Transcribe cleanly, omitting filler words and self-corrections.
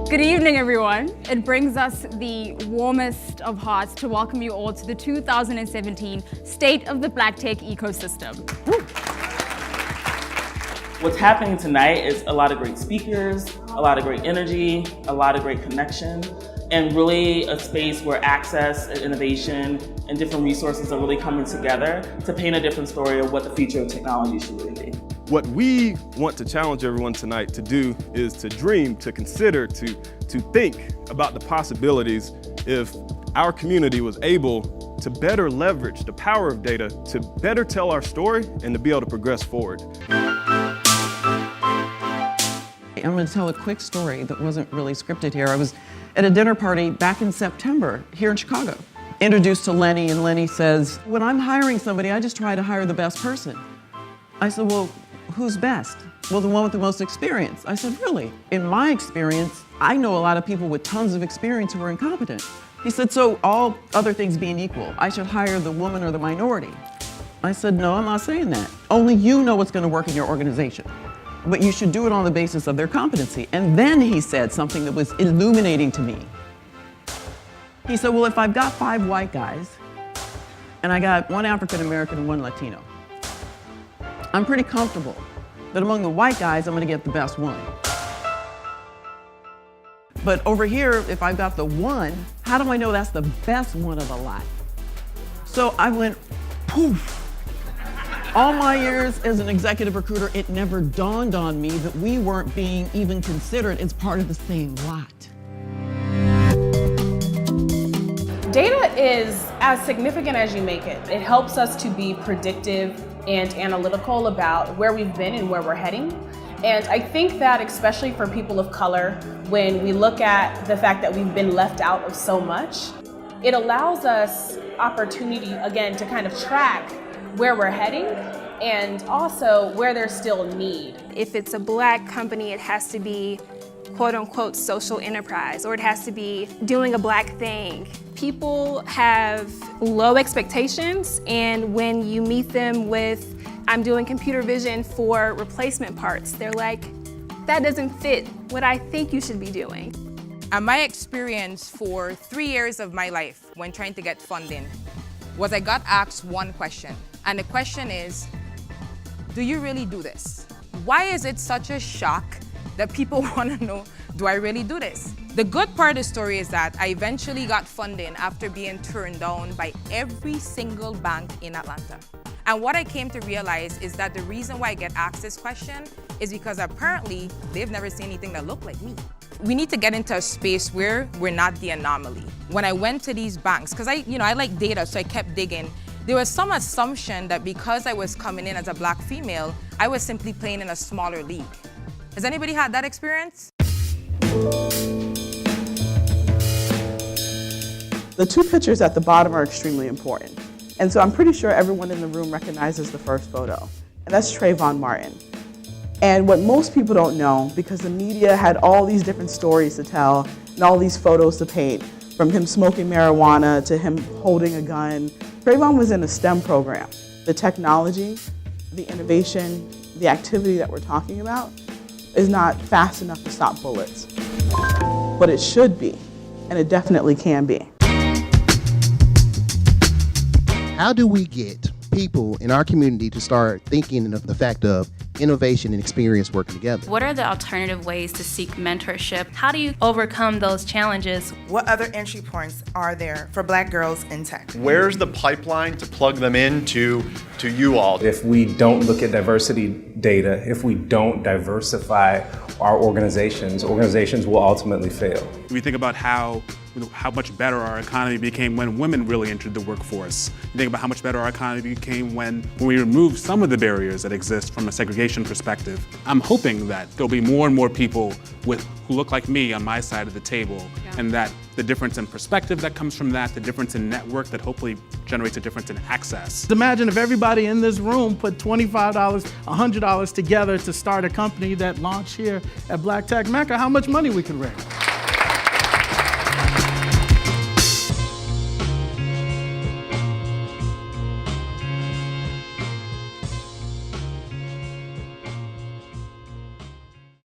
Good evening, everyone. It brings us the warmest of hearts to welcome you all to the 2017 State of the Black Tech Ecosystem. What's happening tonight is a lot of great speakers, a lot of great energy, a lot of great connection, and really a space where access and innovation and different resources are really coming together to paint a different story of what the future of technology should really be. What we want to challenge everyone tonight to do is to dream, to consider, to think about the possibilities if our community was able to better leverage the power of data to better tell our story and to be able to progress forward. I'm going to tell a quick story that wasn't really scripted here. I was at a dinner party back in September here in Chicago. Introduced to Lenny, and Lenny says, when I'm hiring somebody, I just try to hire the best person. I said, well, who's best? Well, the one with the most experience. I said, really? In my experience, I know a lot of people with tons of experience who are incompetent. He said, so all other things being equal, I should hire the woman or the minority. I said, no, I'm not saying that. Only you know what's going to work in your organization. But you should do it on the basis of their competency. And then he said something that was illuminating to me. He said, well, if I've got 5 white guys, and I got 1 African American and 1 Latino, I'm pretty comfortable that among the white guys, I'm gonna get the best one. But over here, if I've got the 1, how do I know that's the best one of a lot? So I went, poof. All my years as an executive recruiter, it never dawned on me that we weren't being even considered as part of the same lot. Data is as significant as you make it. It helps us to be predictive and analytical about where we've been and where we're heading. And I think that especially for people of color, when we look at the fact that we've been left out of so much, it allows us opportunity, again, to kind of track where we're heading and also where there's still need. If it's a Black company, it has to be quote unquote social enterprise, or it has to be doing a Black thing. People have low expectations, and when you meet them with, I'm doing computer vision for replacement parts, they're like, that doesn't fit what I think you should be doing. My experience for 3 years of my life when trying to get funding was I got asked one question. And the question is, do you really do this? Why is it such a shock that people want to know, do I really do this? The good part of the story is that I eventually got funding after being turned down by every single bank in Atlanta. And what I came to realize is that the reason why I get asked this question is because apparently they've never seen anything that looked like me. We need to get into a space where we're not the anomaly. When I went to these banks, because I like data, so I kept digging, there was some assumption that because I was coming in as a Black female, I was simply playing in a smaller league. Has anybody had that experience? The 2 pictures at the bottom are extremely important. And so I'm pretty sure everyone in the room recognizes the first photo, and that's Trayvon Martin. And what most people don't know, because the media had all these different stories to tell and all these photos to paint, from him smoking marijuana to him holding a gun, Trayvon was in a STEM program. The technology, the innovation, the activity that we're talking about is not fast enough to stop bullets. But it should be, and it definitely can be. How do we get people in our community to start thinking of the fact of innovation and experience working together? What are the alternative ways to seek mentorship? How do you overcome those challenges? What other entry points are there for Black girls in tech? Where's the pipeline to plug them into you all? If we don't look at diversity data, if we don't diversify our organizations will ultimately fail. We think about how much better our economy became when women really entered the workforce. You think about how much better our economy became when we removed some of the barriers that exist from a segregation perspective. I'm hoping that there'll be more and more people who look like me on my side of the table, and that the difference in perspective that comes from that, the difference in network that hopefully generates a difference in access. Imagine if everybody in this room put $25, $100 together to start a company that launched here at Black Tech Mecca, how much money we could raise.